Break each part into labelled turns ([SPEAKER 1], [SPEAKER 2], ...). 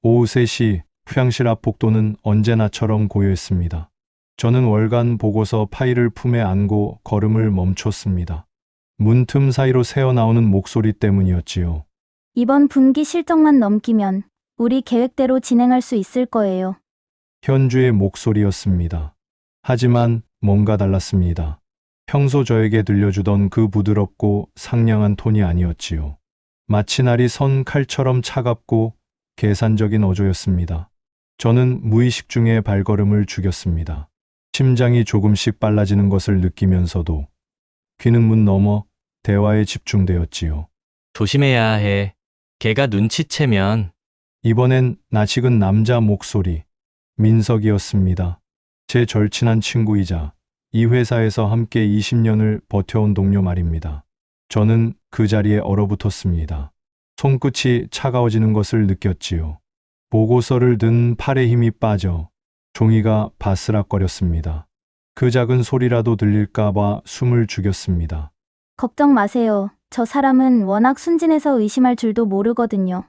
[SPEAKER 1] 오후 3시 휴양실 앞 복도는 언제나처럼 고요했습니다. 저는 월간 보고서 파일을 품에 안고 걸음을 멈췄습니다. 문틈 사이로 새어나오는 목소리 때문이었지요.
[SPEAKER 2] 이번 분기 실적만 넘기면 우리 계획대로 진행할 수 있을 거예요.
[SPEAKER 1] 현주의 목소리였습니다. 하지만 뭔가 달랐습니다. 평소 저에게 들려주던 그 부드럽고 상냥한 톤이 아니었지요. 마치 날이 선 칼처럼 차갑고 계산적인 어조였습니다. 저는 무의식 중에 발걸음을 죽였습니다. 심장이 조금씩 빨라지는 것을 느끼면서도 귀는 문 너머 대화에 집중되었지요.
[SPEAKER 3] 조심해야 해. 걔가 눈치채면.
[SPEAKER 1] 이번엔 낯익은 남자 목소리, 민석이었습니다. 제 절친한 친구이자 이 회사에서 함께 20년을 버텨온 동료 말입니다. 저는 그 자리에 얼어붙었습니다. 손끝이 차가워지는 것을 느꼈지요. 보고서를 든 팔에 힘이 빠져 종이가 바스락거렸습니다. 그 작은 소리라도 들릴까봐 숨을 죽였습니다.
[SPEAKER 2] 걱정 마세요. 저 사람은 워낙 순진해서 의심할 줄도 모르거든요.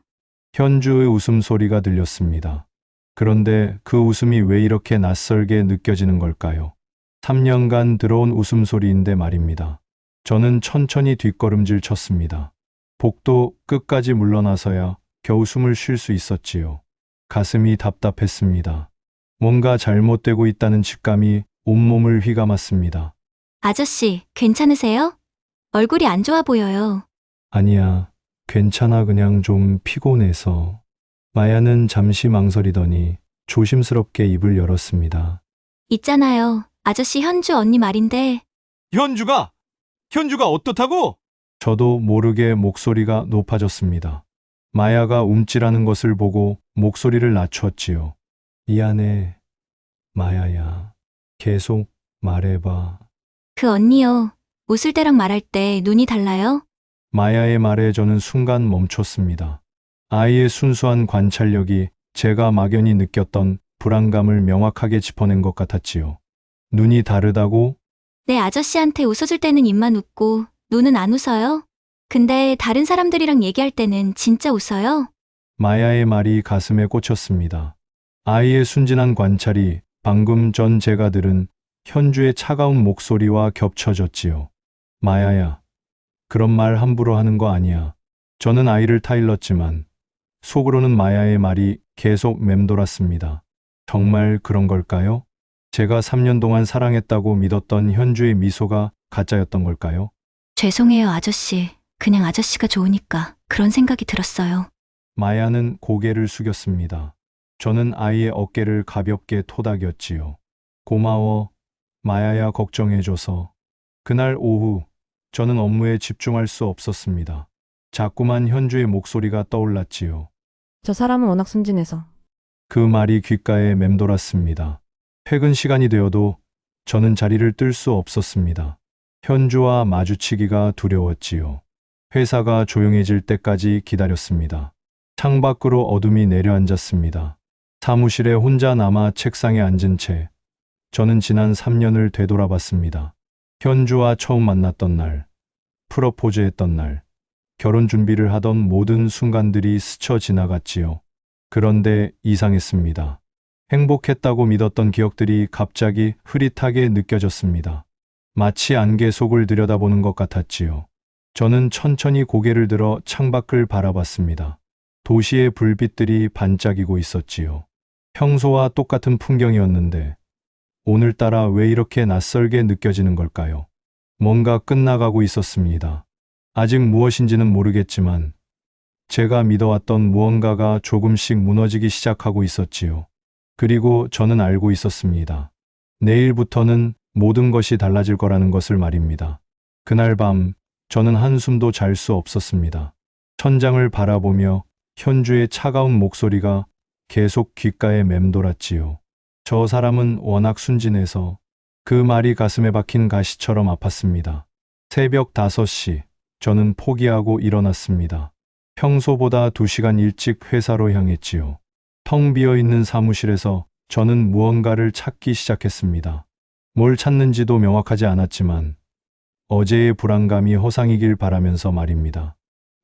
[SPEAKER 1] 현주의 웃음소리가 들렸습니다. 그런데 그 웃음이 왜 이렇게 낯설게 느껴지는 걸까요? 3년간 들어온 웃음소리인데 말입니다. 저는 천천히 뒷걸음질 쳤습니다. 복도 끝까지 물러나서야 겨우 숨을 쉴 수 있었지요. 가슴이 답답했습니다. 뭔가 잘못되고 있다는 직감이 온몸을 휘감았습니다.
[SPEAKER 4] 아저씨, 괜찮으세요? 얼굴이 안 좋아 보여요.
[SPEAKER 1] 아니야, 괜찮아. 그냥 좀 피곤해서. 마야는 잠시 망설이더니 조심스럽게 입을 열었습니다.
[SPEAKER 4] 있잖아요. 아저씨 현주 언니 말인데
[SPEAKER 1] 현주가 어떻다고? 저도 모르게 목소리가 높아졌습니다. 마야가 움찔하는 것을 보고 목소리를 낮췄지요. 미안해, 마야야. 계속 말해봐.
[SPEAKER 4] 그 언니요. 웃을 때랑 말할 때 눈이 달라요?
[SPEAKER 1] 마야의 말에 저는 순간 멈췄습니다. 아이의 순수한 관찰력이 제가 막연히 느꼈던 불안감을 명확하게 짚어낸 것 같았지요. 눈이 다르다고?
[SPEAKER 4] 네, 아저씨한테 웃어줄 때는 입만 웃고 눈은 안 웃어요? 근데 다른 사람들이랑 얘기할 때는 진짜 웃어요?
[SPEAKER 1] 마야의 말이 가슴에 꽂혔습니다. 아이의 순진한 관찰이 방금 전 제가 들은 현주의 차가운 목소리와 겹쳐졌지요. 마야야, 그런 말 함부로 하는 거 아니야. 저는 아이를 타일렀지만 속으로는 마야의 말이 계속 맴돌았습니다. 정말 그런 걸까요? 제가 3년 동안 사랑했다고 믿었던 현주의 미소가 가짜였던 걸까요?
[SPEAKER 4] 죄송해요, 아저씨. 그냥 아저씨가 좋으니까 그런 생각이 들었어요.
[SPEAKER 1] 마야는 고개를 숙였습니다. 저는 아이의 어깨를 가볍게 토닥였지요. 고마워, 마야야. 걱정해줘서. 그날 오후 저는 업무에 집중할 수 없었습니다. 자꾸만 현주의 목소리가 떠올랐지요.
[SPEAKER 5] 저 사람은 워낙 순진해서.
[SPEAKER 1] 그 말이 귓가에 맴돌았습니다. 퇴근 시간이 되어도 저는 자리를 뜰 수 없었습니다. 현주와 마주치기가 두려웠지요. 회사가 조용해질 때까지 기다렸습니다. 창밖으로 어둠이 내려앉았습니다. 사무실에 혼자 남아 책상에 앉은 채 저는 지난 3년을 되돌아봤습니다. 현주와 처음 만났던 날, 프러포즈했던 날, 결혼 준비를 하던 모든 순간들이 스쳐 지나갔지요. 그런데 이상했습니다. 행복했다고 믿었던 기억들이 갑자기 흐릿하게 느껴졌습니다. 마치 안개 속을 들여다보는 것 같았지요. 저는 천천히 고개를 들어 창밖을 바라봤습니다. 도시의 불빛들이 반짝이고 있었지요. 평소와 똑같은 풍경이었는데 오늘따라 왜 이렇게 낯설게 느껴지는 걸까요? 뭔가 끝나가고 있었습니다. 아직 무엇인지는 모르겠지만 제가 믿어왔던 무언가가 조금씩 무너지기 시작하고 있었지요. 그리고 저는 알고 있었습니다. 내일부터는 모든 것이 달라질 거라는 것을 말입니다. 그날 밤 저는 한숨도 잘 수 없었습니다. 천장을 바라보며 현주의 차가운 목소리가 계속 귓가에 맴돌았지요. 저 사람은 워낙 순진해서. 그 말이 가슴에 박힌 가시처럼 아팠습니다. 새벽 5시 저는 포기하고 일어났습니다. 평소보다 2시간 일찍 회사로 향했지요. 텅 비어있는 사무실에서 저는 무언가를 찾기 시작했습니다. 뭘 찾는지도 명확하지 않았지만 어제의 불안감이 허상이길 바라면서 말입니다.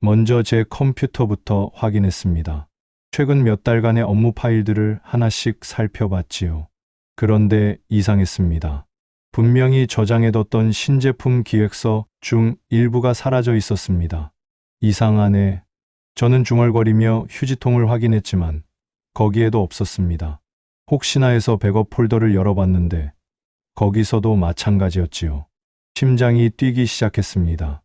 [SPEAKER 1] 먼저 제 컴퓨터부터 확인했습니다. 최근 몇 달간의 업무 파일들을 하나씩 살펴봤지요. 그런데 이상했습니다. 분명히 저장해뒀던 신제품 기획서 중 일부가 사라져 있었습니다. 이상하네. 저는 중얼거리며 휴지통을 확인했지만 거기에도 없었습니다. 혹시나 해서 백업 폴더를 열어봤는데 거기서도 마찬가지였지요. 심장이 뛰기 시작했습니다.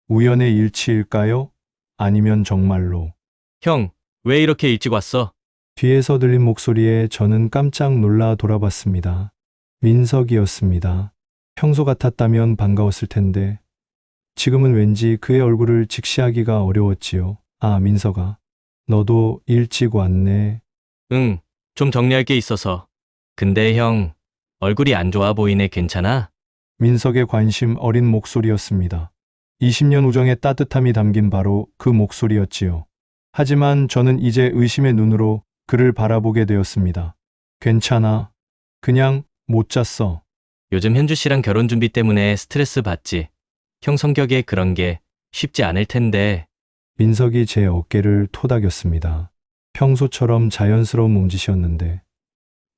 [SPEAKER 1] 우연의 일치일까요? 아니면 정말로.
[SPEAKER 3] 형, 왜 이렇게 일찍 왔어?
[SPEAKER 1] 뒤에서 들린 목소리에 저는 깜짝 놀라 돌아봤습니다. 민석이었습니다. 평소 같았다면 반가웠을 텐데 지금은 왠지 그의 얼굴을 직시하기가 어려웠지요. 아, 민석아. 너도 일찍 왔네.
[SPEAKER 3] 응, 좀 정리할 게 있어서. 근데 형, 얼굴이 안 좋아 보이네. 괜찮아?
[SPEAKER 1] 민석의 관심 어린 목소리였습니다. 20년 우정의 따뜻함이 담긴 바로 그 목소리였지요. 하지만 저는 이제 의심의 눈으로 그를 바라보게 되었습니다. 괜찮아. 그냥 못 잤어.
[SPEAKER 3] 요즘 현주 씨랑 결혼 준비 때문에 스트레스 받지. 형 성격에 그런 게 쉽지 않을 텐데.
[SPEAKER 1] 민석이 제 어깨를 토닥였습니다. 평소처럼 자연스러운 몸짓이었는데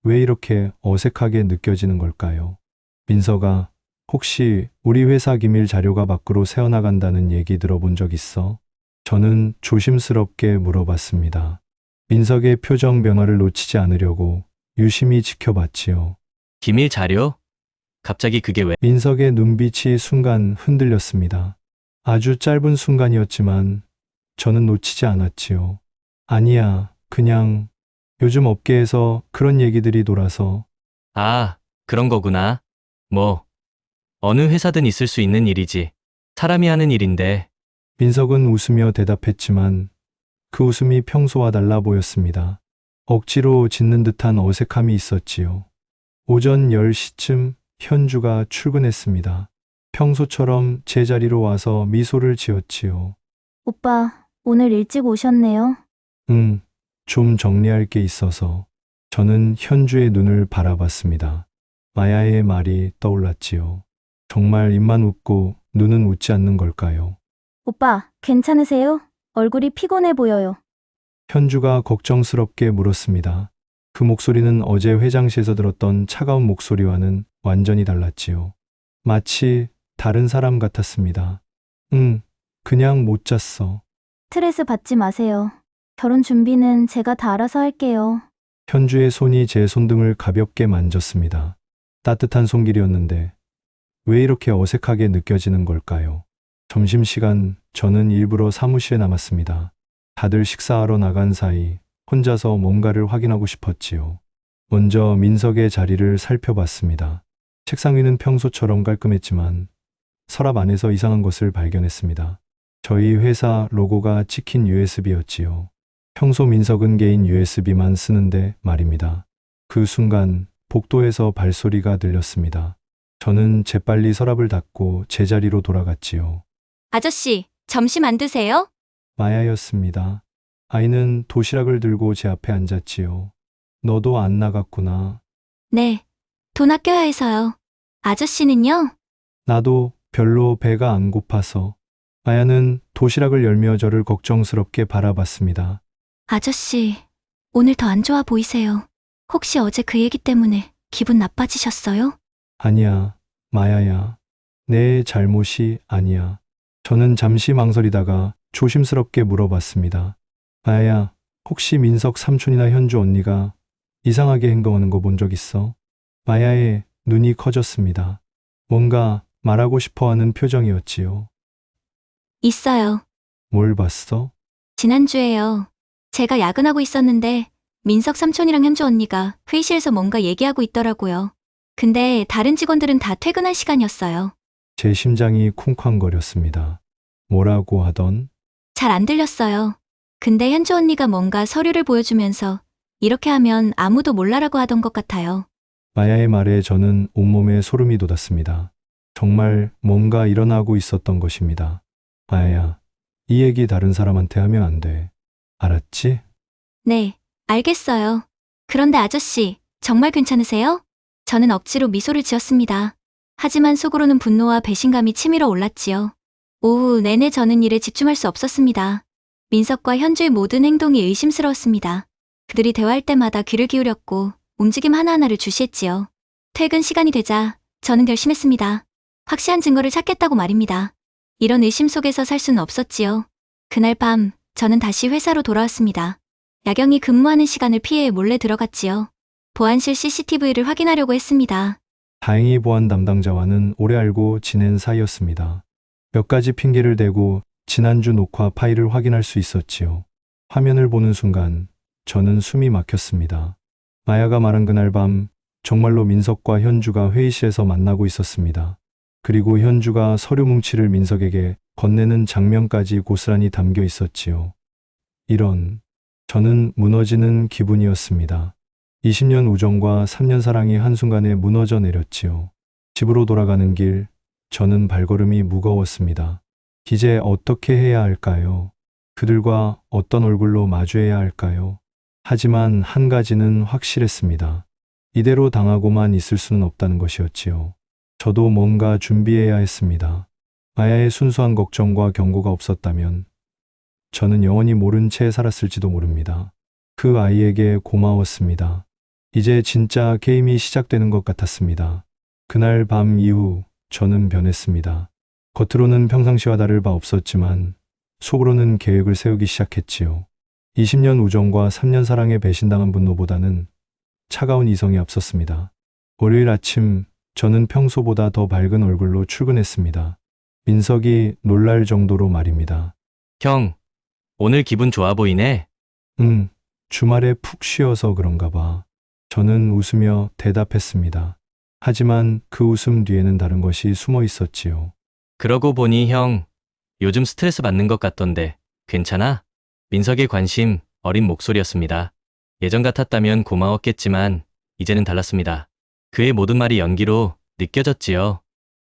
[SPEAKER 1] 왜 이렇게 어색하게 느껴지는 걸까요? 민석아, 혹시 우리 회사 기밀 자료가 밖으로 새어나간다는 얘기 들어본 적 있어? 저는 조심스럽게 물어봤습니다. 민석의 표정 변화를 놓치지 않으려고 유심히 지켜봤지요.
[SPEAKER 3] 기밀 자료? 갑자기 그게 왜?
[SPEAKER 1] 민석의 눈빛이 순간 흔들렸습니다. 아주 짧은 순간이었지만 저는 놓치지 않았지요. 아니야, 그냥 요즘 업계에서 그런 얘기들이 돌아서.
[SPEAKER 3] 아, 그런 거구나. 뭐, 어느 회사든 있을 수 있는 일이지. 사람이 하는 일인데.
[SPEAKER 1] 민석은 웃으며 대답했지만 그 웃음이 평소와 달라 보였습니다. 억지로 짓는 듯한 어색함이 있었지요. 오전 10시쯤 현주가 출근했습니다. 평소처럼 제자리로 와서 미소를 지었지요.
[SPEAKER 2] 오빠, 오늘 일찍 오셨네요.
[SPEAKER 1] 좀 정리할 게 있어서. 저는 현주의 눈을 바라봤습니다. 마야의 말이 떠올랐지요. 정말 입만 웃고 눈은 웃지 않는 걸까요?
[SPEAKER 2] 오빠, 괜찮으세요? 얼굴이 피곤해 보여요.
[SPEAKER 1] 현주가 걱정스럽게 물었습니다. 그 목소리는 어제 회장실에서 들었던 차가운 목소리와는 완전히 달랐지요. 마치 다른 사람 같았습니다. 그냥 못 잤어.
[SPEAKER 2] 스트레스 받지 마세요. 결혼 준비는 제가 다 알아서 할게요.
[SPEAKER 1] 현주의 손이 제 손등을 가볍게 만졌습니다. 따뜻한 손길이었는데 왜 이렇게 어색하게 느껴지는 걸까요? 점심시간 저는 일부러 사무실에 남았습니다. 다들 식사하러 나간 사이 혼자서 뭔가를 확인하고 싶었지요. 먼저 민석의 자리를 살펴봤습니다. 책상 위는 평소처럼 깔끔했지만 서랍 안에서 이상한 것을 발견했습니다. 저희 회사 로고가 찍힌 USB였지요. 평소 민석은 개인 USB만 쓰는데 말입니다. 그 순간 복도에서 발소리가 들렸습니다. 저는 재빨리 서랍을 닫고 제자리로 돌아갔지요.
[SPEAKER 4] 아저씨, 점심 안 드세요?
[SPEAKER 1] 마야였습니다. 아이는 도시락을 들고 제 앞에 앉았지요. 너도 안 나갔구나.
[SPEAKER 4] 네, 돈 아껴야 해서요. 아저씨는요?
[SPEAKER 1] 나도 별로 배가 안 고파서. 마야는 도시락을 열며 저를 걱정스럽게 바라봤습니다.
[SPEAKER 4] 아저씨, 오늘 더 안 좋아 보이세요. 혹시 어제 그 얘기 때문에 기분 나빠지셨어요?
[SPEAKER 1] 아니야, 마야야. 내 잘못이 아니야. 저는 잠시 망설이다가 조심스럽게 물어봤습니다. 마야야, 혹시 민석 삼촌이나 현주 언니가 이상하게 행동하는 거 본 적 있어? 마야의 눈이 커졌습니다. 뭔가 말하고 싶어 하는 표정이었지요.
[SPEAKER 4] 있어요.
[SPEAKER 1] 뭘 봤어?
[SPEAKER 4] 지난주에요. 제가 야근하고 있었는데 민석 삼촌이랑 현주 언니가 회의실에서 뭔가 얘기하고 있더라고요. 근데 다른 직원들은 다 퇴근할 시간이었어요.
[SPEAKER 1] 제 심장이 쿵쾅거렸습니다. 뭐라고 하던?
[SPEAKER 4] 잘 안 들렸어요. 근데 현주 언니가 뭔가 서류를 보여주면서 이렇게 하면 아무도 몰라라고 하던 것 같아요.
[SPEAKER 1] 마야의 말에 저는 온몸에 소름이 돋았습니다. 정말 뭔가 일어나고 있었던 것입니다. 마야야, 이 얘기 다른 사람한테 하면 안 돼. 알았지?
[SPEAKER 4] 네, 알겠어요. 그런데 아저씨, 정말 괜찮으세요? 저는 억지로 미소를 지었습니다. 하지만 속으로는 분노와 배신감이 치밀어 올랐지요. 오후 내내 저는 일에 집중할 수 없었습니다. 민석과 현주의 모든 행동이 의심스러웠습니다. 그들이 대화할 때마다 귀를 기울였고 움직임 하나하나를 주시했지요. 퇴근 시간이 되자 저는 결심했습니다. 확실한 증거를 찾겠다고 말입니다. 이런 의심 속에서 살 수는 없었지요. 그날 밤 저는 다시 회사로 돌아왔습니다. 야경이 근무하는 시간을 피해 몰래 들어갔지요. 보안실 CCTV를 확인하려고 했습니다.
[SPEAKER 1] 다행히 보안 담당자와는 오래 알고 지낸 사이였습니다. 몇 가지 핑계를 대고 지난주 녹화 파일을 확인할 수 있었지요. 화면을 보는 순간 저는 숨이 막혔습니다. 마야가 말한 그날 밤 정말로 민석과 현주가 회의실에서 만나고 있었습니다. 그리고 현주가 서류 뭉치를 민석에게 건네는 장면까지 고스란히 담겨 있었지요. 저는 무너지는 기분이었습니다. 20년 우정과 3년 사랑이 한순간에 무너져 내렸지요. 집으로 돌아가는 길, 저는 발걸음이 무거웠습니다. 이제 어떻게 해야 할까요? 그들과 어떤 얼굴로 마주해야 할까요? 하지만 한 가지는 확실했습니다. 이대로 당하고만 있을 수는 없다는 것이었지요. 저도 뭔가 준비해야 했습니다. 마야의 순수한 걱정과 경고가 없었다면 저는 영원히 모른 채 살았을지도 모릅니다. 그 아이에게 고마웠습니다. 이제 진짜 게임이 시작되는 것 같았습니다. 그날 밤 이후 저는 변했습니다. 겉으로는 평상시와 다를 바 없었지만 속으로는 계획을 세우기 시작했지요. 20년 우정과 3년 사랑에 배신당한 분노보다는 차가운 이성이 앞섰습니다. 월요일 아침 저는 평소보다 더 밝은 얼굴로 출근했습니다. 민석이 놀랄 정도로 말입니다.
[SPEAKER 3] 형, 오늘 기분 좋아 보이네.
[SPEAKER 1] 주말에 푹 쉬어서 그런가 봐. 저는 웃으며 대답했습니다. 하지만 그 웃음 뒤에는 다른 것이 숨어 있었지요.
[SPEAKER 3] 그러고 보니 형, 요즘 스트레스 받는 것 같던데 괜찮아? 민석의 관심 어린 목소리였습니다. 예전 같았다면 고마웠겠지만 이제는 달랐습니다. 그의 모든 말이 연기로 느껴졌지요.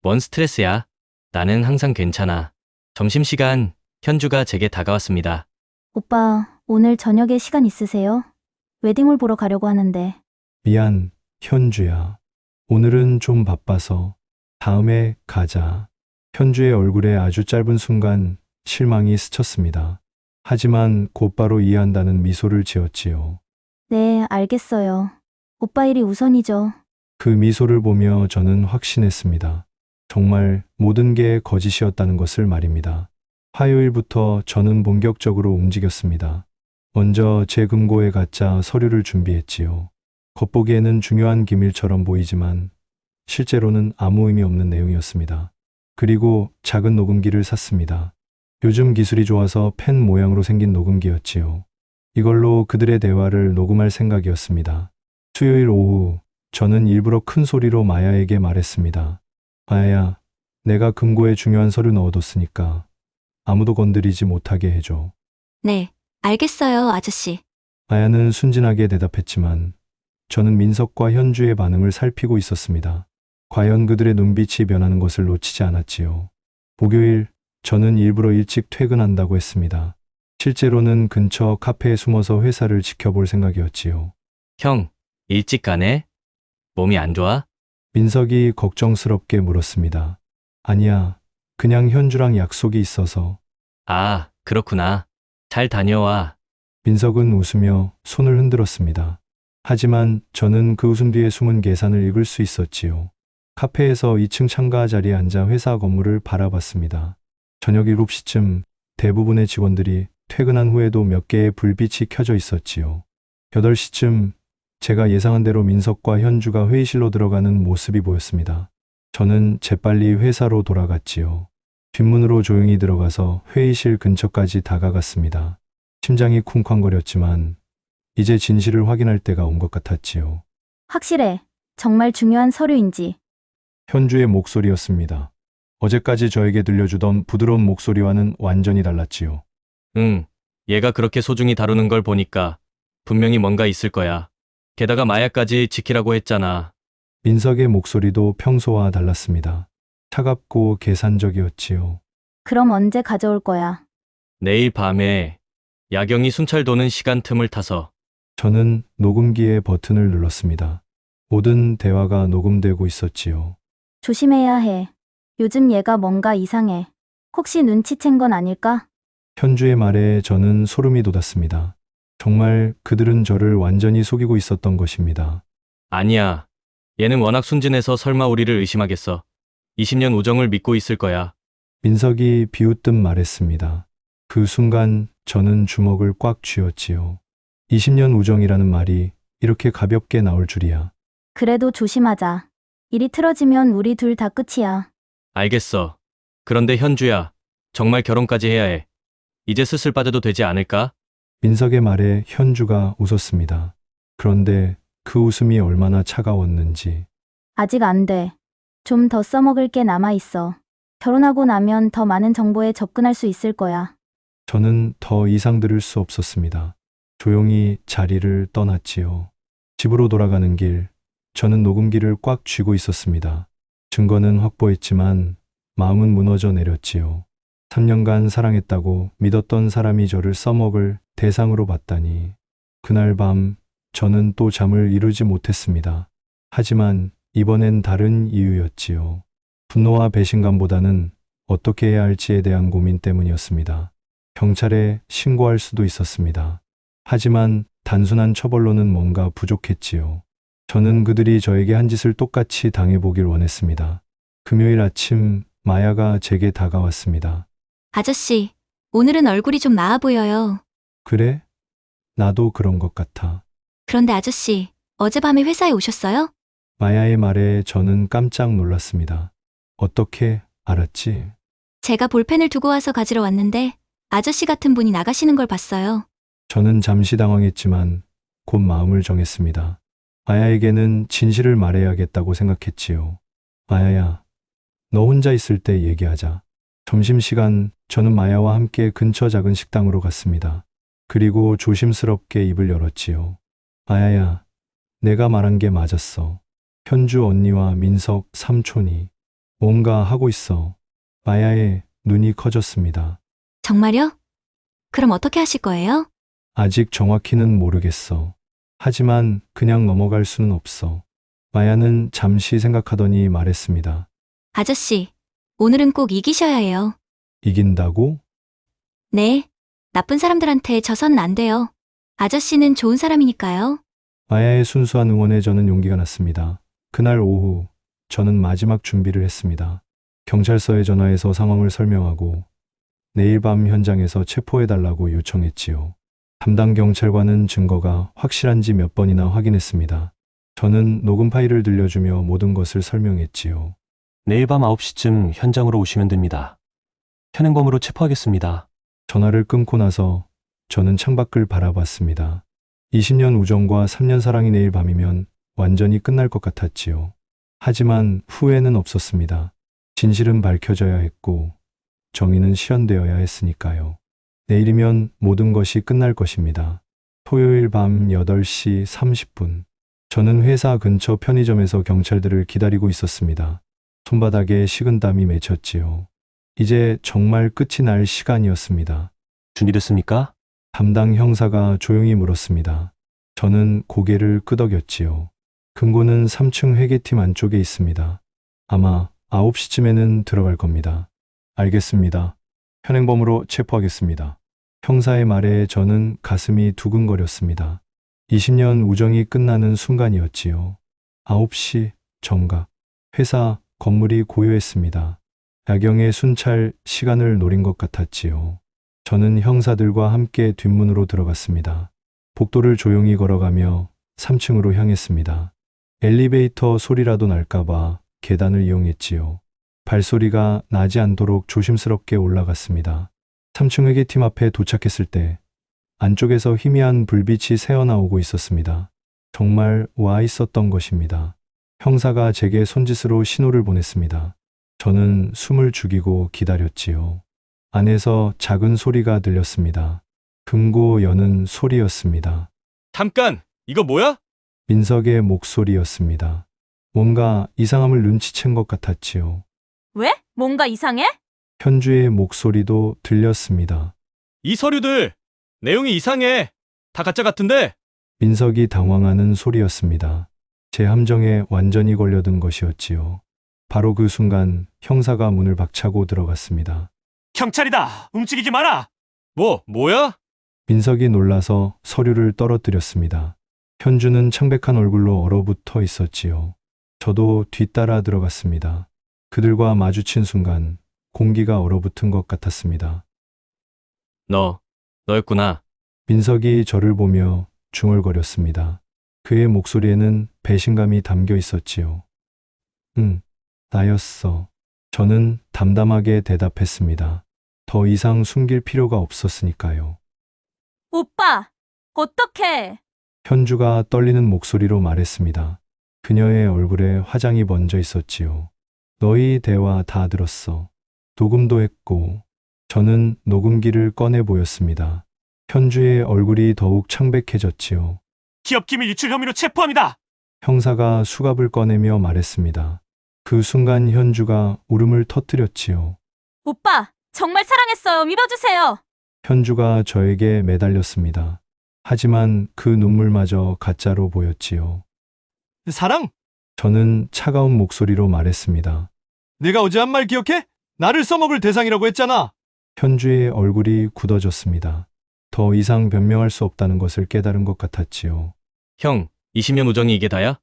[SPEAKER 3] 뭔 스트레스야? 나는 항상 괜찮아. 점심시간 현주가 제게 다가왔습니다.
[SPEAKER 2] 오빠, 오늘 저녁에 시간 있으세요? 웨딩홀 보러 가려고 하는데.
[SPEAKER 1] 미안, 현주야. 오늘은 좀 바빠서 다음에 가자. 현주의 얼굴에 아주 짧은 순간 실망이 스쳤습니다. 하지만 곧바로 이해한다는 미소를 지었지요.
[SPEAKER 2] 네, 알겠어요. 오빠 일이 우선이죠.
[SPEAKER 1] 그 미소를 보며 저는 확신했습니다. 정말 모든 게 거짓이었다는 것을 말입니다. 화요일부터 저는 본격적으로 움직였습니다. 먼저 제 금고에 가짜 서류를 준비했지요. 겉보기에는 중요한 기밀처럼 보이지만 실제로는 아무 의미 없는 내용이었습니다. 그리고 작은 녹음기를 샀습니다. 요즘 기술이 좋아서 펜 모양으로 생긴 녹음기였지요. 이걸로 그들의 대화를 녹음할 생각이었습니다. 수요일 오후 저는 일부러 큰 소리로 마야에게 말했습니다. 마야야, 내가 금고에 중요한 서류 넣어뒀으니까 아무도 건드리지 못하게 해줘.
[SPEAKER 4] 네, 알겠어요, 아저씨.
[SPEAKER 1] 마야는 순진하게 대답했지만 저는 민석과 현주의 반응을 살피고 있었습니다. 과연 그들의 눈빛이 변하는 것을 놓치지 않았지요. 목요일 저는 일부러 일찍 퇴근한다고 했습니다. 실제로는 근처 카페에 숨어서 회사를 지켜볼 생각이었지요.
[SPEAKER 3] 형, 일찍 가네? 몸이 안 좋아?
[SPEAKER 1] 민석이 걱정스럽게 물었습니다. 아니야, 그냥 현주랑 약속이 있어서.
[SPEAKER 3] 아, 그렇구나. 잘 다녀와.
[SPEAKER 1] 민석은 웃으며 손을 흔들었습니다. 하지만 저는 그 웃음 뒤에 숨은 계산을 읽을 수 있었지요. 카페에서 2층 창가 자리에 앉아 회사 건물을 바라봤습니다. 저녁 7시쯤 대부분의 직원들이 퇴근한 후에도 몇 개의 불빛이 켜져 있었지요. 8시쯤 제가 예상한 대로 민석과 현주가 회의실로 들어가는 모습이 보였습니다. 저는 재빨리 회사로 돌아갔지요. 뒷문으로 조용히 들어가서 회의실 근처까지 다가갔습니다. 심장이 쿵쾅거렸지만 이제 진실을 확인할 때가 온 것 같았지요.
[SPEAKER 2] 확실해. 정말 중요한 서류인지.
[SPEAKER 1] 현주의 목소리였습니다. 어제까지 저에게 들려주던 부드러운 목소리와는 완전히 달랐지요.
[SPEAKER 3] 응, 얘가 그렇게 소중히 다루는 걸 보니까 분명히 뭔가 있을 거야. 게다가 마야까지 지키라고 했잖아.
[SPEAKER 1] 민석의 목소리도 평소와 달랐습니다. 차갑고 계산적이었지요.
[SPEAKER 2] 그럼 언제 가져올 거야?
[SPEAKER 3] 내일 밤에 야경이 순찰 도는 시간 틈을 타서.
[SPEAKER 1] 저는 녹음기의 버튼을 눌렀습니다. 모든 대화가 녹음되고 있었지요.
[SPEAKER 2] 조심해야 해. 요즘 얘가 뭔가 이상해. 혹시 눈치챈 건 아닐까?
[SPEAKER 1] 현주의 말에 저는 소름이 돋았습니다. 정말 그들은 저를 완전히 속이고 있었던 것입니다.
[SPEAKER 3] 아니야. 얘는 워낙 순진해서 설마 우리를 의심하겠어. 20년 우정을 믿고 있을 거야.
[SPEAKER 1] 민석이 비웃듯 말했습니다. 그 순간 저는 주먹을 꽉 쥐었지요. 20년 우정이라는 말이 이렇게 가볍게 나올 줄이야.
[SPEAKER 2] 그래도 조심하자. 일이 틀어지면 우리 둘 다 끝이야.
[SPEAKER 3] 알겠어. 그런데 현주야, 정말 결혼까지 해야 해. 이제 슬슬 빠져도 되지 않을까?
[SPEAKER 1] 민석의 말에 현주가 웃었습니다. 그런데 그 웃음이 얼마나 차가웠는지.
[SPEAKER 2] 아직 안 돼. 좀 더 써먹을 게 남아있어. 결혼하고 나면 더 많은 정보에 접근할 수 있을 거야.
[SPEAKER 1] 저는 더 이상 들을 수 없었습니다. 조용히 자리를 떠났지요. 집으로 돌아가는 길, 저는 녹음기를 꽉 쥐고 있었습니다. 증거는 확보했지만 마음은 무너져 내렸지요. 3년간 사랑했다고 믿었던 사람이 저를 써먹을 대상으로 봤다니. 그날 밤 저는 또 잠을 이루지 못했습니다. 하지만 이번엔 다른 이유였지요. 분노와 배신감보다는 어떻게 해야 할지에 대한 고민 때문이었습니다. 경찰에 신고할 수도 있었습니다. 하지만 단순한 처벌로는 뭔가 부족했지요. 저는 그들이 저에게 한 짓을 똑같이 당해보길 원했습니다. 금요일 아침 마야가 제게 다가왔습니다.
[SPEAKER 4] 아저씨, 오늘은 얼굴이 좀 나아 보여요.
[SPEAKER 1] 그래? 나도 그런 것 같아.
[SPEAKER 4] 그런데 아저씨, 어젯밤에 회사에 오셨어요?
[SPEAKER 1] 마야의 말에 저는 깜짝 놀랐습니다. 어떻게 알았지?
[SPEAKER 4] 제가 볼펜을 두고 와서 가지러 왔는데 아저씨 같은 분이 나가시는 걸 봤어요.
[SPEAKER 1] 저는 잠시 당황했지만 곧 마음을 정했습니다. 마야에게는 진실을 말해야겠다고 생각했지요. 마야야, 너 혼자 있을 때 얘기하자. 점심시간 저는 마야와 함께 근처 작은 식당으로 갔습니다. 그리고 조심스럽게 입을 열었지요. 마야야, 내가 말한 게 맞았어. 현주 언니와 민석 삼촌이 뭔가 하고 있어. 마야의 눈이 커졌습니다.
[SPEAKER 4] 정말요? 그럼 어떻게 하실 거예요?
[SPEAKER 1] 아직 정확히는 모르겠어. 하지만 그냥 넘어갈 수는 없어. 마야는 잠시 생각하더니 말했습니다.
[SPEAKER 4] 아저씨, 오늘은 꼭 이기셔야 해요.
[SPEAKER 1] 이긴다고?
[SPEAKER 4] 네. 나쁜 사람들한테 져서는 안 돼요. 아저씨는 좋은 사람이니까요.
[SPEAKER 1] 마야의 순수한 응원에 저는 용기가 났습니다. 그날 오후 저는 마지막 준비를 했습니다. 경찰서에 전화해서 상황을 설명하고 내일 밤 현장에서 체포해달라고 요청했지요. 담당 경찰관은 증거가 확실한지 몇 번이나 확인했습니다. 저는 녹음 파일을 들려주며 모든 것을 설명했지요.
[SPEAKER 6] 내일 밤 9시쯤 현장으로 오시면 됩니다. 현행범으로 체포하겠습니다.
[SPEAKER 1] 전화를 끊고 나서 저는 창밖을 바라봤습니다. 20년 우정과 3년 사랑이 내일 밤이면 완전히 끝날 것 같았지요. 하지만 후회는 없었습니다. 진실은 밝혀져야 했고 정의는 실현되어야 했으니까요. 내일이면 모든 것이 끝날 것입니다. 토요일 밤 8시 30분. 저는 회사 근처 편의점에서 경찰들을 기다리고 있었습니다. 손바닥에 식은땀이 맺혔지요. 이제 정말 끝이 날 시간이었습니다.
[SPEAKER 6] 준비됐습니까?
[SPEAKER 1] 담당 형사가 조용히 물었습니다. 저는 고개를 끄덕였지요. 금고는 3층 회계팀 안쪽에 있습니다. 아마 9시쯤에는 들어갈 겁니다. 알겠습니다. 현행범으로 체포하겠습니다. 형사의 말에 저는 가슴이 두근거렸습니다. 20년 우정이 끝나는 순간이었지요. 9시 정각. 회사 건물이 고요했습니다. 야경의 순찰 시간을 노린 것 같았지요. 저는 형사들과 함께 뒷문으로 들어갔습니다. 복도를 조용히 걸어가며 3층으로 향했습니다. 엘리베이터 소리라도 날까봐 계단을 이용했지요. 발소리가 나지 않도록 조심스럽게 올라갔습니다. 3층 회계팀 앞에 도착했을 때 안쪽에서 희미한 불빛이 새어나오고 있었습니다. 정말 와 있었던 것입니다. 형사가 제게 손짓으로 신호를 보냈습니다. 저는 숨을 죽이고 기다렸지요. 안에서 작은 소리가 들렸습니다. 금고 여는 소리였습니다.
[SPEAKER 3] 잠깐! 이거 뭐야?
[SPEAKER 1] 민석의 목소리였습니다. 뭔가 이상함을 눈치챈 것 같았지요.
[SPEAKER 7] 왜? 뭔가 이상해?
[SPEAKER 1] 현주의 목소리도 들렸습니다.
[SPEAKER 3] 이 서류들! 내용이 이상해! 다 가짜 같은데?
[SPEAKER 1] 민석이 당황하는 소리였습니다. 제 함정에 완전히 걸려든 것이었지요. 바로 그 순간 형사가 문을 박차고 들어갔습니다.
[SPEAKER 6] 경찰이다! 움직이지 마라!
[SPEAKER 3] 뭐야?
[SPEAKER 1] 민석이 놀라서 서류를 떨어뜨렸습니다. 현주는 창백한 얼굴로 얼어붙어 있었지요. 저도 뒤따라 들어갔습니다. 그들과 마주친 순간 공기가 얼어붙은 것 같았습니다.
[SPEAKER 3] 너였구나.
[SPEAKER 1] 민석이 저를 보며 중얼거렸습니다. 그의 목소리에는 배신감이 담겨 있었지요. 응, 나였어. 저는 담담하게 대답했습니다. 더 이상 숨길 필요가 없었으니까요.
[SPEAKER 7] 오빠, 어떡해?
[SPEAKER 1] 현주가 떨리는 목소리로 말했습니다. 그녀의 얼굴에 화장이 번져 있었지요. 너희 대화 다 들었어. 녹음도 했고, 저는 녹음기를 꺼내 보였습니다. 현주의 얼굴이 더욱 창백해졌지요.
[SPEAKER 6] 기업 기밀 유출 혐의로 체포합니다.
[SPEAKER 1] 형사가 수갑을 꺼내며 말했습니다. 그 순간 현주가 울음을 터뜨렸지요.
[SPEAKER 7] 오빠, 정말 사랑했어요. 믿어주세요.
[SPEAKER 1] 현주가 저에게 매달렸습니다. 하지만 그 눈물마저 가짜로 보였지요.
[SPEAKER 8] 사랑?
[SPEAKER 1] 저는 차가운 목소리로 말했습니다.
[SPEAKER 8] 내가 어제 한 말 기억해? 나를 써먹을 대상이라고 했잖아.
[SPEAKER 1] 현주의 얼굴이 굳어졌습니다. 더 이상 변명할 수 없다는 것을 깨달은 것 같았지요.
[SPEAKER 3] 형, 20년 우정이 이게 다야?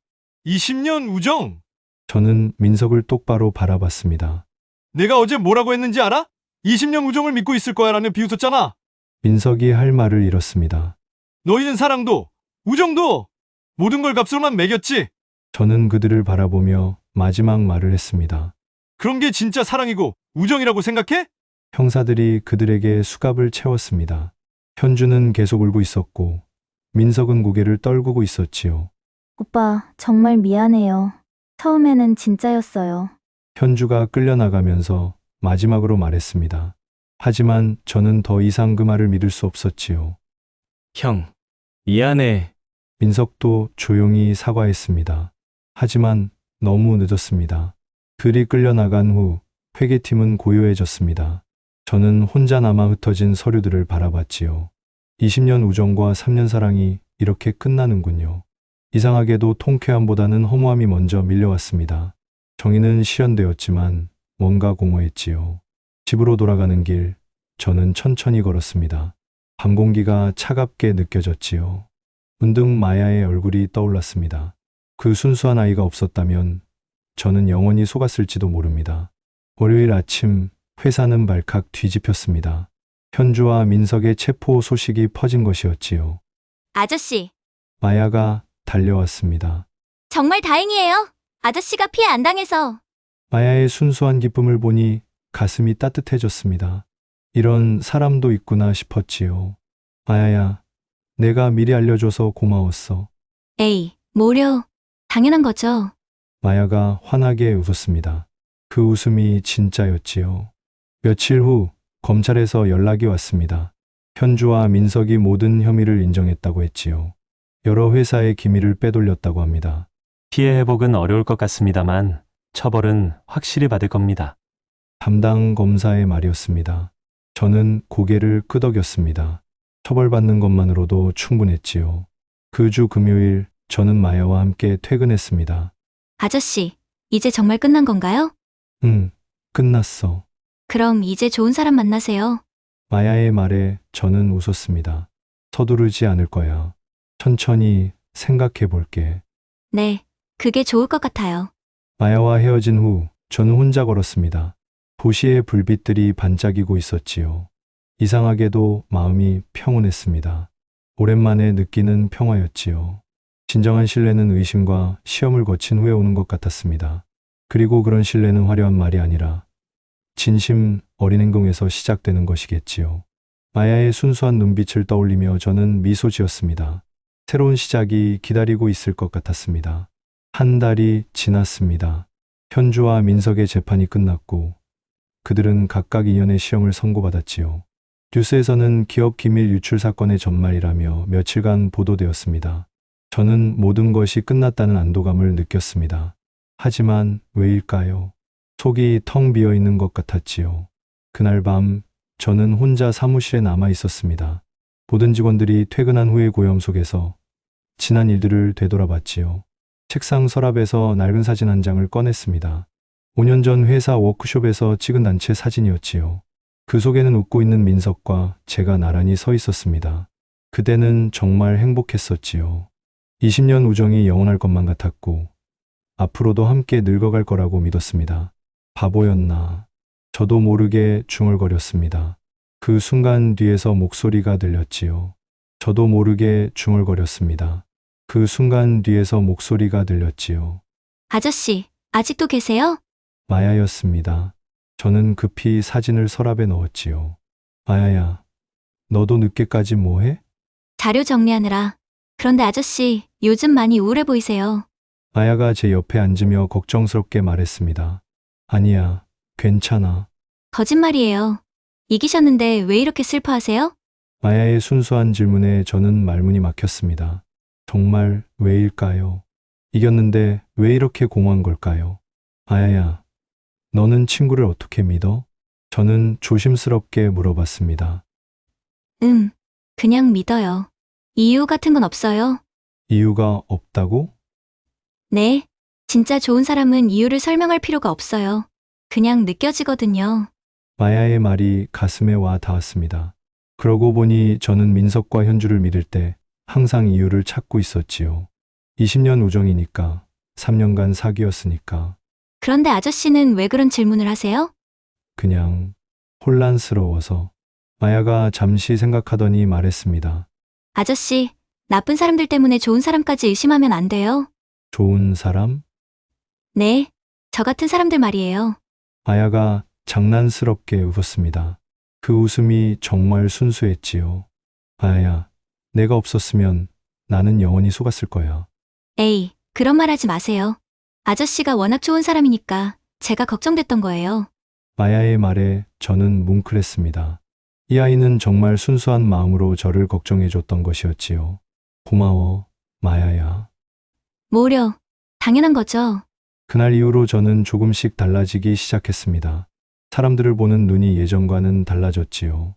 [SPEAKER 8] 20년 우정.
[SPEAKER 1] 저는 민석을 똑바로 바라봤습니다.
[SPEAKER 8] 내가 어제 뭐라고 했는지 알아? 20년 우정을 믿고 있을 거야 라며 비웃었잖아.
[SPEAKER 1] 민석이 할 말을 잃었습니다.
[SPEAKER 8] 너희는 사랑도 우정도 모든 걸 값으로만 매겼지.
[SPEAKER 1] 저는 그들을 바라보며 마지막 말을 했습니다.
[SPEAKER 8] 그런 게 진짜 사랑이고 우정이라고 생각해?
[SPEAKER 1] 형사들이 그들에게 수갑을 채웠습니다. 현주는 계속 울고 있었고 민석은 고개를 떨구고 있었지요.
[SPEAKER 2] 오빠, 정말 미안해요. 처음에는 진짜였어요.
[SPEAKER 1] 현주가 끌려나가면서 마지막으로 말했습니다. 하지만 저는 더 이상 그 말을 믿을 수 없었지요.
[SPEAKER 3] 형, 미안해.
[SPEAKER 1] 민석도 조용히 사과했습니다. 하지만 너무 늦었습니다. 들이 끌려나간 후 회계팀은 고요해졌습니다. 저는 혼자 남아 흩어진 서류들을 바라봤지요. 20년 우정과 3년 사랑이 이렇게 끝나는군요. 이상하게도 통쾌함보다는 허무함이 먼저 밀려왔습니다. 정의는 실현되었지만 뭔가 공허했지요. 집으로 돌아가는 길, 저는 천천히 걸었습니다. 밤 공기가 차갑게 느껴졌지요. 문득 마야의 얼굴이 떠올랐습니다. 그 순수한 아이가 없었다면 저는 영원히 속았을지도 모릅니다. 월요일 아침 회사는 발칵 뒤집혔습니다. 현주와 민석의 체포 소식이 퍼진 것이었지요.
[SPEAKER 4] 아저씨,
[SPEAKER 1] 마야가 달려왔습니다.
[SPEAKER 4] 정말 다행이에요. 아저씨가 피해 안 당해서.
[SPEAKER 1] 마야의 순수한 기쁨을 보니 가슴이 따뜻해졌습니다. 이런 사람도 있구나 싶었지요. 마야야, 내가 미리 알려줘서 고마웠어.
[SPEAKER 4] 에이, 뭐려. 당연한 거죠.
[SPEAKER 1] 마야가 환하게 웃었습니다. 그 웃음이 진짜였지요. 며칠 후 검찰에서 연락이 왔습니다. 현주와 민석이 모든 혐의를 인정했다고 했지요. 여러 회사의 기밀을 빼돌렸다고 합니다.
[SPEAKER 6] 피해 회복은 어려울 것 같습니다만 처벌은 확실히 받을 겁니다.
[SPEAKER 1] 담당 검사의 말이었습니다. 저는 고개를 끄덕였습니다. 처벌받는 것만으로도 충분했지요. 그 주 금요일 저는 마야와 함께 퇴근했습니다.
[SPEAKER 4] 아저씨, 이제 정말 끝난 건가요?
[SPEAKER 1] 응, 끝났어.
[SPEAKER 4] 그럼 이제 좋은 사람 만나세요.
[SPEAKER 1] 마야의 말에 저는 웃었습니다. 서두르지 않을 거야. 천천히 생각해 볼게.
[SPEAKER 4] 네, 그게 좋을 것 같아요.
[SPEAKER 1] 마야와 헤어진 후 저는 혼자 걸었습니다. 도시의 불빛들이 반짝이고 있었지요. 이상하게도 마음이 평온했습니다. 오랜만에 느끼는 평화였지요. 진정한 신뢰는 의심과 시험을 거친 후에 오는 것 같았습니다. 그리고 그런 신뢰는 화려한 말이 아니라 진심 어린 행동에서 시작되는 것이겠지요. 마야의 순수한 눈빛을 떠올리며 저는 미소 지었습니다. 새로운 시작이 기다리고 있을 것 같았습니다. 한 달이 지났습니다. 현주와 민석의 재판이 끝났고 그들은 각각 2년의 시형을 선고받았지요. 뉴스에서는 기업 기밀 유출 사건의 전말이라며 며칠간 보도되었습니다. 저는 모든 것이 끝났다는 안도감을 느꼈습니다. 하지만 왜일까요? 속이 텅 비어 있는 것 같았지요. 그날 밤 저는 혼자 사무실에 남아 있었습니다. 모든 직원들이 퇴근한 후의 고요함 속에서 지난 일들을 되돌아봤지요. 책상 서랍에서 낡은 사진 한 장을 꺼냈습니다. 5년 전 회사 워크숍에서 찍은 단체 사진이었지요. 그 속에는 웃고 있는 민석과 제가 나란히 서 있었습니다. 그때는 정말 행복했었지요. 20년 우정이 영원할 것만 같았고 앞으로도 함께 늙어갈 거라고 믿었습니다. 바보였나. 저도 모르게 중얼거렸습니다. 그 순간 뒤에서 목소리가 들렸지요. 저도 모르게 중얼거렸습니다. 그 순간 뒤에서 목소리가 들렸지요.
[SPEAKER 4] 아저씨, 아직도 계세요?
[SPEAKER 1] 마야였습니다. 저는 급히 사진을 서랍에 넣었지요. 마야야, 너도 늦게까지 뭐해?
[SPEAKER 4] 자료 정리하느라. 그런데 아저씨, 요즘 많이 우울해 보이세요.
[SPEAKER 1] 마야가 제 옆에 앉으며 걱정스럽게 말했습니다. 아니야, 괜찮아.
[SPEAKER 4] 거짓말이에요. 이기셨는데 왜 이렇게 슬퍼하세요?
[SPEAKER 1] 마야의 순수한 질문에 저는 말문이 막혔습니다. 정말 왜일까요? 이겼는데 왜 이렇게 공허한 걸까요? 마야야, 너는 친구를 어떻게 믿어? 저는 조심스럽게 물어봤습니다.
[SPEAKER 4] 그냥 믿어요. 이유 같은 건 없어요.
[SPEAKER 1] 이유가 없다고?
[SPEAKER 4] 네. 진짜 좋은 사람은 이유를 설명할 필요가 없어요. 그냥 느껴지거든요.
[SPEAKER 1] 마야의 말이 가슴에 와 닿았습니다. 그러고 보니 저는 민석과 현주를 믿을 때 항상 이유를 찾고 있었지요. 20년 우정이니까, 3년간 사귀었으니까,
[SPEAKER 4] 그런데 아저씨는 왜 그런 질문을 하세요?
[SPEAKER 1] 그냥 혼란스러워서. 마야가 잠시 생각하더니 말했습니다.
[SPEAKER 4] 아저씨, 나쁜 사람들 때문에 좋은 사람까지 의심하면 안 돼요.
[SPEAKER 1] 좋은 사람?
[SPEAKER 4] 네. 저 같은 사람들 말이에요.
[SPEAKER 1] 마야가 장난스럽게 웃었습니다. 그 웃음이 정말 순수했지요. 마야야, 내가 없었으면 나는 영원히 속았을 거야.
[SPEAKER 4] 에이, 그런 말 하지 마세요. 아저씨가 워낙 좋은 사람이니까 제가 걱정됐던 거예요.
[SPEAKER 1] 마야의 말에 저는 뭉클했습니다. 이 아이는 정말 순수한 마음으로 저를 걱정해줬던 것이었지요. 고마워, 마야야.
[SPEAKER 4] 뭐려, 당연한 거죠.
[SPEAKER 1] 그날 이후로 저는 조금씩 달라지기 시작했습니다. 사람들을 보는 눈이 예전과는 달라졌지요.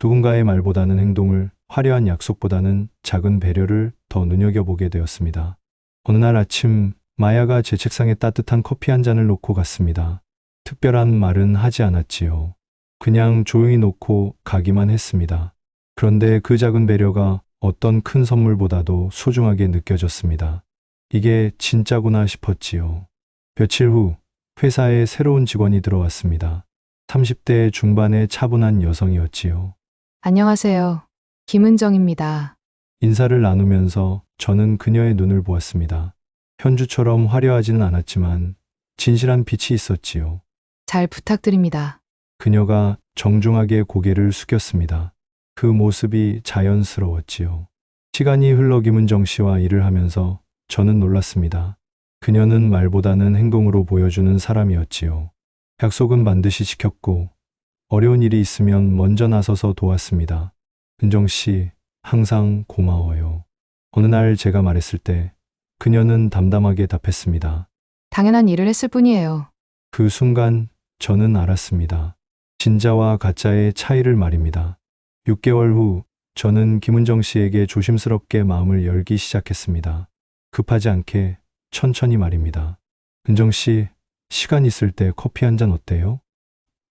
[SPEAKER 1] 누군가의 말보다는 행동을, 화려한 약속보다는 작은 배려를 더 눈여겨보게 되었습니다. 어느 날 아침, 마야가 제 책상에 따뜻한 커피 한 잔을 놓고 갔습니다. 특별한 말은 하지 않았지요. 그냥 조용히 놓고 가기만 했습니다. 그런데 그 작은 배려가 어떤 큰 선물보다도 소중하게 느껴졌습니다. 이게 진짜구나 싶었지요. 며칠 후 회사에 새로운 직원이 들어왔습니다. 30대 중반의 차분한 여성이었지요.
[SPEAKER 5] 안녕하세요. 김은정입니다.
[SPEAKER 1] 인사를 나누면서 저는 그녀의 눈을 보았습니다. 현주처럼 화려하지는 않았지만 진실한 빛이 있었지요.
[SPEAKER 5] 잘 부탁드립니다.
[SPEAKER 1] 그녀가 정중하게 고개를 숙였습니다. 그 모습이 자연스러웠지요. 시간이 흘러 김은정 씨와 일을 하면서 저는 놀랐습니다. 그녀는 말보다는 행동으로 보여주는 사람이었지요. 약속은 반드시 지켰고 어려운 일이 있으면 먼저 나서서 도왔습니다. 은정 씨, 항상 고마워요. 어느 날 제가 말했을 때 그녀는 담담하게 답했습니다.
[SPEAKER 5] 당연한 일을 했을 뿐이에요.
[SPEAKER 1] 그 순간 저는 알았습니다. 진짜와 가짜의 차이를 말입니다. 6개월 후 저는 김은정 씨에게 조심스럽게 마음을 열기 시작했습니다. 급하지 않게 천천히 말입니다. 은정 씨, 시간 있을 때 커피 한 잔 어때요?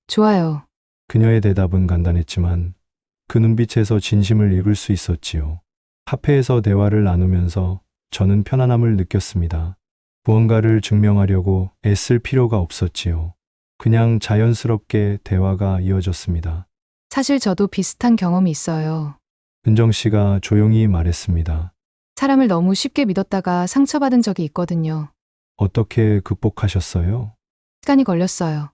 [SPEAKER 5] 좋아요.
[SPEAKER 1] 그녀의 대답은 간단했지만 그 눈빛에서 진심을 읽을 수 있었지요. 카페에서 대화를 나누면서 저는 편안함을 느꼈습니다. 무언가를 증명하려고 애쓸 필요가 없었지요. 그냥 자연스럽게 대화가 이어졌습니다.
[SPEAKER 5] 사실 저도 비슷한 경험이 있어요.
[SPEAKER 1] 은정 씨가 조용히 말했습니다.
[SPEAKER 5] 사람을 너무 쉽게 믿었다가 상처받은 적이 있거든요.
[SPEAKER 1] 어떻게 극복하셨어요?
[SPEAKER 5] 시간이 걸렸어요.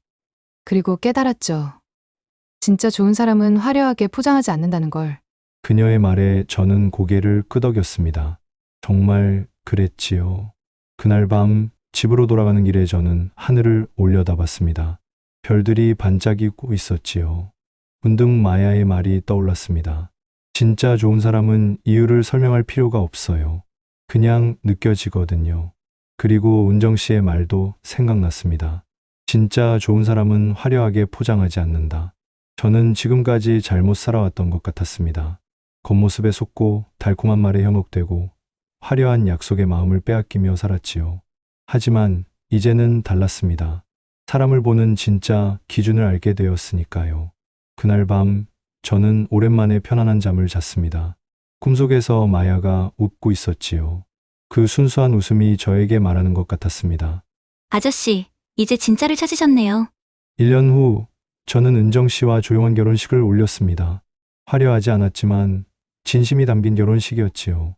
[SPEAKER 5] 그리고 깨달았죠. 진짜 좋은 사람은 화려하게 포장하지 않는다는 걸.
[SPEAKER 1] 그녀의 말에 저는 고개를 끄덕였습니다. 정말 그랬지요. 그날 밤 집으로 돌아가는 길에 저는 하늘을 올려다봤습니다. 별들이 반짝이고 있었지요. 문득 마야의 말이 떠올랐습니다. 진짜 좋은 사람은 이유를 설명할 필요가 없어요. 그냥 느껴지거든요. 그리고 은정 씨의 말도 생각났습니다. 진짜 좋은 사람은 화려하게 포장하지 않는다. 저는 지금까지 잘못 살아왔던 것 같았습니다. 겉모습에 속고 달콤한 말에 현혹되고 화려한 약속의 마음을 빼앗기며 살았지요. 하지만 이제는 달랐습니다. 사람을 보는 진짜 기준을 알게 되었으니까요. 그날 밤 저는 오랜만에 편안한 잠을 잤습니다. 꿈속에서 마야가 웃고 있었지요. 그 순수한 웃음이 저에게 말하는 것 같았습니다.
[SPEAKER 4] 아저씨, 이제 진짜를 찾으셨네요.
[SPEAKER 1] 1년 후 저는 은정 씨와 조용한 결혼식을 올렸습니다. 화려하지 않았지만 진심이 담긴 결혼식이었지요.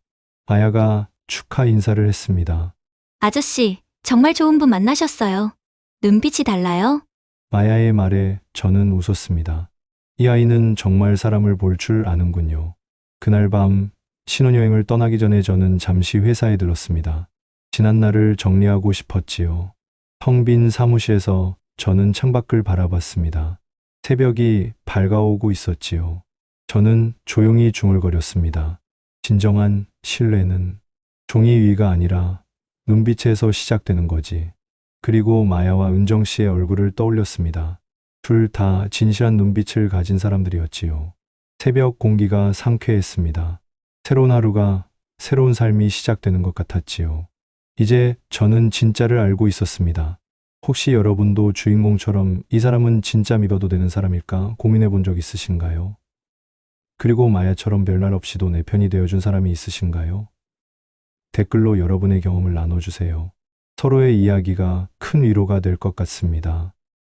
[SPEAKER 1] 마야가 축하 인사를 했습니다.
[SPEAKER 4] 아저씨, 정말 좋은 분 만나셨어요. 눈빛이 달라요?
[SPEAKER 1] 마야의 말에 저는 웃었습니다. 이 아이는 정말 사람을 볼 줄 아는군요. 그날 밤 신혼여행을 떠나기 전에 저는 잠시 회사에 들렀습니다. 지난 날을 정리하고 싶었지요. 텅 빈 사무실에서 저는 창밖을 바라봤습니다. 새벽이 밝아오고 있었지요. 저는 조용히 중얼거렸습니다. 진정한 신뢰는 종이 위가 아니라 눈빛에서 시작되는 거지. 그리고 마야와 은정 씨의 얼굴을 떠올렸습니다. 둘 다 진실한 눈빛을 가진 사람들이었지요. 새벽 공기가 상쾌했습니다. 새로운 하루가, 새로운 삶이 시작되는 것 같았지요. 이제 저는 진짜를 알고 있었습니다. 혹시 여러분도 주인공처럼 이 사람은 진짜 믿어도 되는 사람일까 고민해 본 적 있으신가요? 그리고 마야처럼 별날 없이도 내 편이 되어준 사람이 있으신가요? 댓글로 여러분의 경험을 나눠주세요. 서로의 이야기가 큰 위로가 될 것 같습니다.